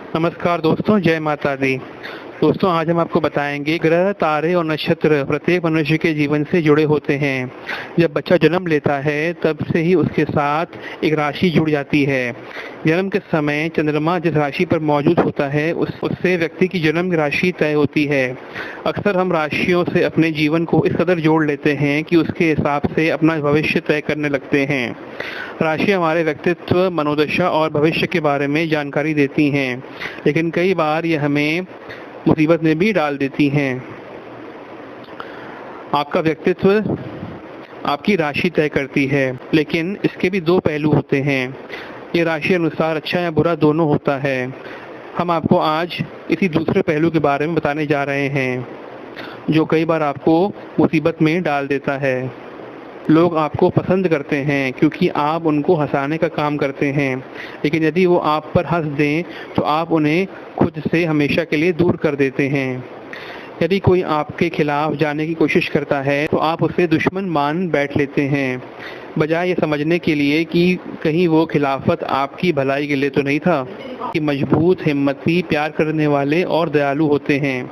नमस्कार दोस्तों, जय माता दी। दोस्तों, आज हम आपको बताएंगे ग्रह, तारे और नक्षत्र प्रत्येक मनुष्य के जीवन से जुड़े होते हैं। जब बच्चा जन्म लेता है तब से ही उसके साथ एक राशि जुड़ जाती है। जन्म के समय चंद्रमा जिस राशि पर मौजूद होता है उससे व्यक्ति की जन्म की राशि तय होती है। अक्सर हम राशियों से अपने जीवन को इस कदर जोड़ लेते हैं कि उसके हिसाब से अपना भविष्य तय करने लगते हैं। राशि हमारे व्यक्तित्व, मनोदशा और भविष्य के बारे में जानकारी देती हैं, लेकिन कई बार ये हमें मुसीबत में भी डाल देती हैं। आपका व्यक्तित्व आपकी राशि तय करती है, लेकिन इसके भी दो पहलू होते हैं। ये राशि अनुसार अच्छा या बुरा दोनों होता है। हम आपको आज इसी दूसरे पहलू के बारे में बताने जा रहे हैं, जो कई बार आपको मुसीबत में डाल देता है। लोग आपको पसंद करते हैं क्योंकि आप उनको हंसाने का काम करते हैं, लेकिन यदि वो आप पर हंस दें तो आप उन्हें खुद से हमेशा के लिए दूर कर देते हैं। यदि कोई आपके खिलाफ जाने की कोशिश करता है तो आप उसे दुश्मन मान बैठ लेते हैं, बजाय ये समझने के लिए कि कहीं वो खिलाफत आपकी भलाई के लिए तो नहीं था। कि मजबूत, हिम्मती, प्यार करने वाले और दयालु होते हैं।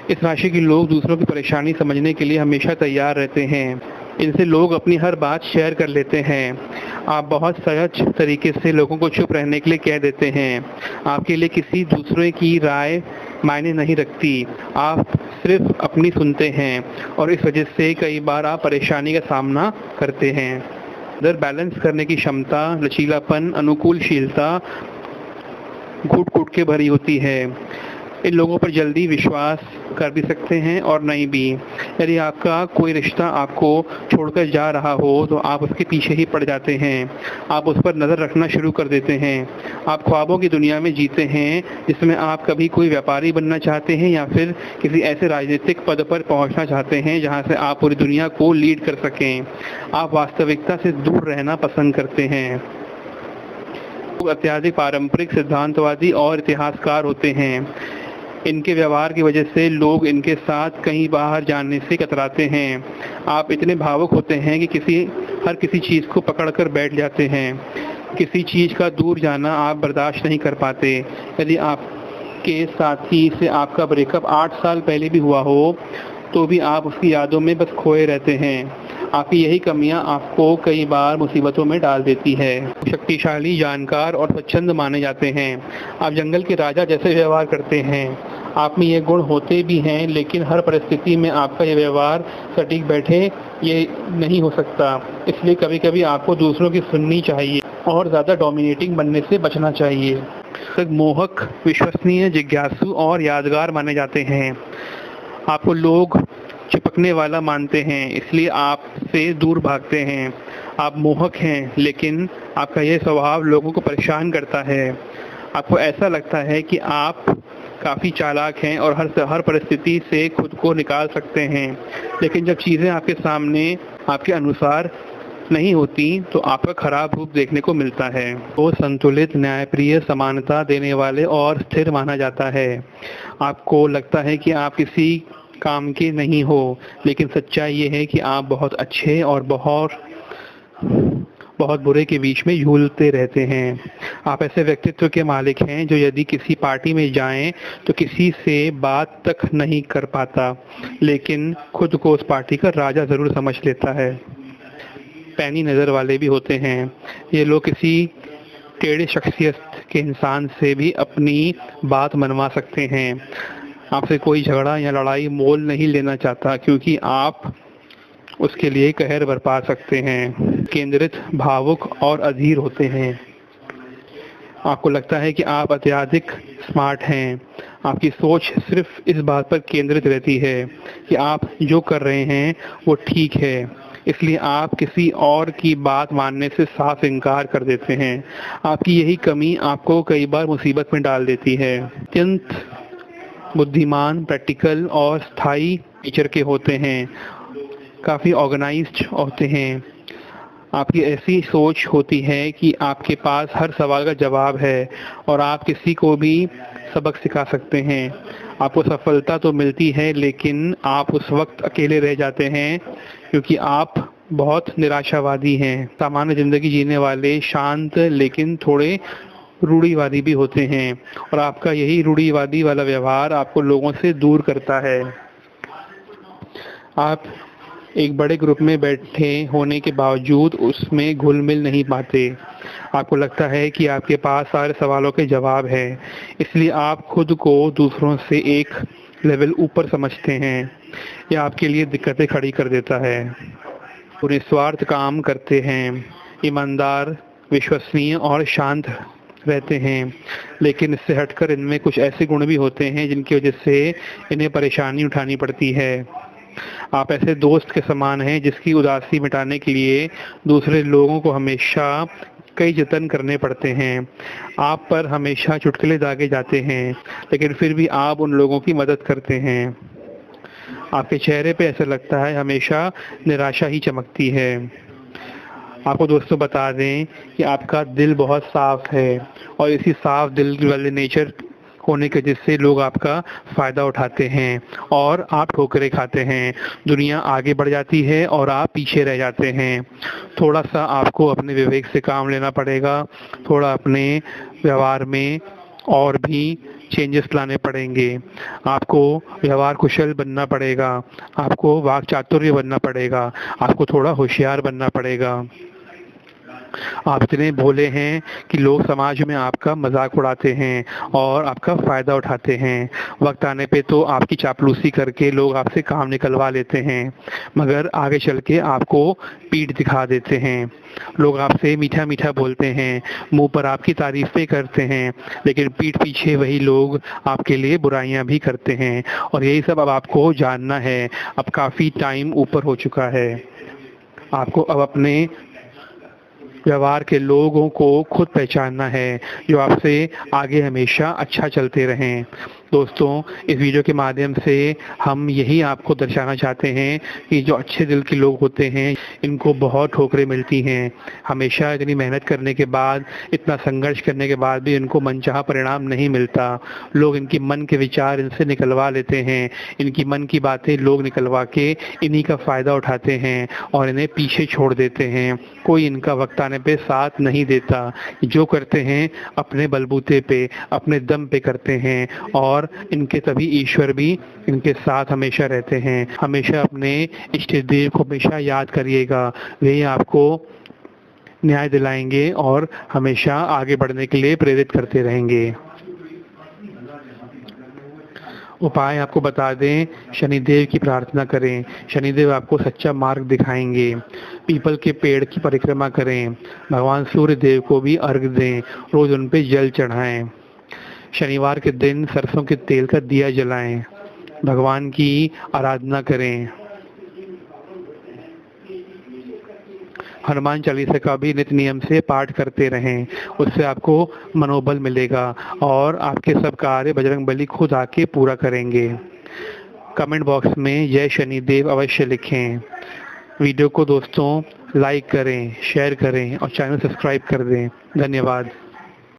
इस राशि के लोग दूसरों की परेशानी समझने के लिए हमेशा तैयार रहते हैं। इनसे लोग अपनी हर बात शेयर कर लेते हैं। आप बहुत सहज तरीके से लोगों को चुप रहने के लिए कह देते हैं। आपके लिए किसी दूसरे की राय मायने नहीं रखती, आप सिर्फ अपनी सुनते हैं और इस वजह से कई बार आप परेशानी का सामना करते हैं। इधर बैलेंस करने की क्षमता, लचीलापन, अनुकूलशीलता घुट घुट के भरी होती है। इन लोगों पर जल्दी विश्वास कर भी सकते हैं और नहीं भी। यदि आपका कोई रिश्ता आपको छोड़कर जा रहा हो तो आप उसके पीछे ही पड़ जाते हैं। आप उस पर नज़र रखना शुरू कर देते हैं। आप ख्वाबों की दुनिया में जीते हैं जिसमें आप कभी कोई व्यापारी बनना चाहते हैं या फिर किसी ऐसे राजनीतिक पद पर पहुंचना चाहते हैं जहां से आप पूरी दुनिया को लीड कर सकें। आप वास्तविकता से दूर रहना पसंद करते हैं। लोग अत्यधिक पारंपरिक, सिद्धांतवादी और इतिहासकार होते हैं। इनके व्यवहार की वजह से लोग इनके साथ कहीं बाहर जाने से कतराते हैं। आप इतने भावुक होते हैं कि हर किसी चीज़ को पकड़कर बैठ जाते हैं। किसी चीज़ का दूर जाना आप बर्दाश्त नहीं कर पाते। यदि आपके साथी से आपका ब्रेकअप 8 साल पहले भी हुआ हो तो भी आप उसकी यादों में बस खोए रहते हैं। आपकी यही कमियां आपको कई बार मुसीबतों में डाल देती है। शक्तिशाली, जानकार और स्वच्छंद माने जाते हैं। आप जंगल के राजा जैसे व्यवहार करते हैं। आप में ये गुण होते भी हैं, लेकिन हर परिस्थिति में आपका ये व्यवहार सटीक बैठे ये नहीं हो सकता। इसलिए कभी कभी आपको दूसरों की सुननी चाहिए और ज़्यादा डोमिनेटिंग बनने से बचना चाहिए। मोहक, विश्वसनीय, जिज्ञासु और यादगार माने जाते हैं। आपको लोग चिपकने वाला मानते हैं, इसलिए आपसे दूर भागते हैं। आप मोहक हैं, लेकिन आपका यह स्वभाव लोगों को परेशान करता है। आपको ऐसा लगता है कि आप काफ़ी चालाक हैं और हर परिस्थिति से खुद को निकाल सकते हैं, लेकिन जब चीज़ें आपके सामने आपके अनुसार नहीं होती तो आपका खराब रूप देखने को मिलता है। वो संतुलित, न्यायप्रिय, समानता देने वाले और स्थिर माना जाता है। आपको लगता है कि आप किसी काम के नहीं हो, लेकिन सच्चाई ये है कि आप बहुत अच्छे और बहुत बुरे के बीच में झूलते रहते हैं। आप ऐसे व्यक्तित्व के मालिक हैं जो यदि किसी पार्टी में जाएं तो किसी से बात तक नहीं कर पाता, लेकिन खुद को उस पार्टी का राजा जरूर समझ लेता है। पैनी नज़र वाले भी होते हैं। ये लोग किसी टेढ़े शख्सियत के इंसान से भी अपनी बात मनवा सकते हैं। आपसे कोई झगड़ा या लड़ाई मोल नहीं लेना चाहता, क्योंकि आप उसके लिए कहर बरपा सकते हैं। केंद्रित, भावुक और अधीर होते हैं। आपको लगता है कि आप अत्यधिक स्मार्ट हैं। आपकी सोच सिर्फ इस बात पर केंद्रित रहती है कि आप जो कर रहे हैं वो ठीक है, इसलिए आप किसी और की बात मानने से साफ इनकार कर देते हैं। आपकी यही कमी आपको कई बार मुसीबत में डाल देती है। अत्यंत बुद्धिमान, प्रैक्टिकल और स्थायी नेचर के होते हैं। काफ़ी ऑर्गेनाइज्ड होते हैं। आपकी ऐसी सोच होती है कि आपके पास हर सवाल का जवाब है और आप किसी को भी सबक सिखा सकते हैं। आपको सफलता तो मिलती है, लेकिन आप उस वक्त अकेले रह जाते हैं क्योंकि आप बहुत निराशावादी हैं। सामान्य ज़िंदगी जीने वाले, शांत लेकिन थोड़े रूढ़िवादी भी होते हैं और आपका यही रूढ़िवादी वाला व्यवहार आपको लोगों से दूर करता है। आप एक बड़े ग्रुप में बैठे होने के बावजूद उसमें घुल मिल नहीं पाते। आपको लगता है कि आपके पास सारे सवालों के जवाब हैं, इसलिए आप खुद को दूसरों से एक लेवल ऊपर समझते हैं। यह आपके लिए दिक्कतें खड़ी कर देता है। वो निस्वार्थ काम करते हैं, ईमानदार, विश्वसनीय और शांत रहते हैं, लेकिन इससे हटकर इनमें कुछ ऐसे गुण भी होते हैं जिनकी वजह से इन्हें परेशानी उठानी पड़ती है। आप ऐसे दोस्त के समान हैं जिसकी उदासी मिटाने के लिए दूसरे लोगों को हमेशा कई जतन करने पड़ते हैं। आप पर हमेशा चुटकुले दागे जाते हैं, लेकिन फिर भी आप उन लोगों की मदद करते हैं। आपके चेहरे पे ऐसा लगता है हमेशा निराशा ही चमकती है। आपको दोस्तों बता दें कि आपका दिल बहुत साफ है और इसी साफ दिल वाले नेचर होने के जिससे लोग आपका फ़ायदा उठाते हैं और आप ठोकरें खाते हैं। दुनिया आगे बढ़ जाती है और आप पीछे रह जाते हैं। थोड़ा सा आपको अपने विवेक से काम लेना पड़ेगा, थोड़ा अपने व्यवहार में और भी चेंजेस लाने पड़ेंगे। आपको व्यवहार कुशल बनना पड़ेगा, आपको वाक चातुर्य बनना पड़ेगा, आपको थोड़ा होशियार बनना पड़ेगा। आप इतने भोले हैं कि लोग समाज में आपका मजाक उड़ाते हैं और आपका फ़ायदा उठाते हैं। वक्त आने पे तो आपकी चापलूसी करके लोग आपसे काम निकलवा लेते हैं, मगर आगे चल के आपको पीठ दिखा देते हैं। लोग आपसे मीठा मीठा बोलते हैं, मुंह पर आपकी तारीफ़ें करते हैं, लेकिन पीठ पीछे वही लोग आपके लिए बुराइयां भी करते हैं। और यही सब अब आपको जानना है। अब काफ़ी टाइम ऊपर हो चुका है। आपको अब अपने व्यवहार के लोगों को खुद पहचानना है जो आपसे आगे हमेशा अच्छा चलते रहें। दोस्तों, इस वीडियो के माध्यम से हम यही आपको दर्शाना चाहते हैं कि जो अच्छे दिल के लोग होते हैं इनको बहुत ठोकरें मिलती हैं। हमेशा इतनी मेहनत करने के बाद, इतना संघर्ष करने के बाद भी इनको मनचाहा परिणाम नहीं मिलता। लोग इनकी मन के विचार इनसे निकलवा लेते हैं, इनकी मन की बातें लोग निकलवा के इन्हीं का फ़ायदा उठाते हैं और इन्हें पीछे छोड़ देते हैं। कोई इनका वक्त आने पे साथ नहीं देता। जो करते हैं अपने बलबूते पे, अपने दम पे करते हैं और इनके तभी ईश्वर भी इनके साथ हमेशा रहते हैं। हमेशा अपने इष्ट देव को हमेशा याद करिएगा, वे आपको न्याय दिलाएंगे और हमेशा आगे बढ़ने के लिए प्रेरित करते रहेंगे। उपाय आपको बता दें, शनिदेव की प्रार्थना करें, शनिदेव आपको सच्चा मार्ग दिखाएंगे। पीपल के पेड़ की परिक्रमा करें, भगवान सूर्य देव को भी अर्घ दें, रोज उन पे जल चढ़ाएं। शनिवार के दिन सरसों के तेल का दिया जलाएं, भगवान की आराधना करें। हनुमान चालीसा का भी नित्य नियम से पाठ करते रहें, उससे आपको मनोबल मिलेगा और आपके सब कार्य बजरंगबली खुद आके पूरा करेंगे। कमेंट बॉक्स में जय शनिदेव अवश्य लिखें। वीडियो को दोस्तों लाइक करें, शेयर करें और चैनल सब्सक्राइब कर दें। धन्यवाद।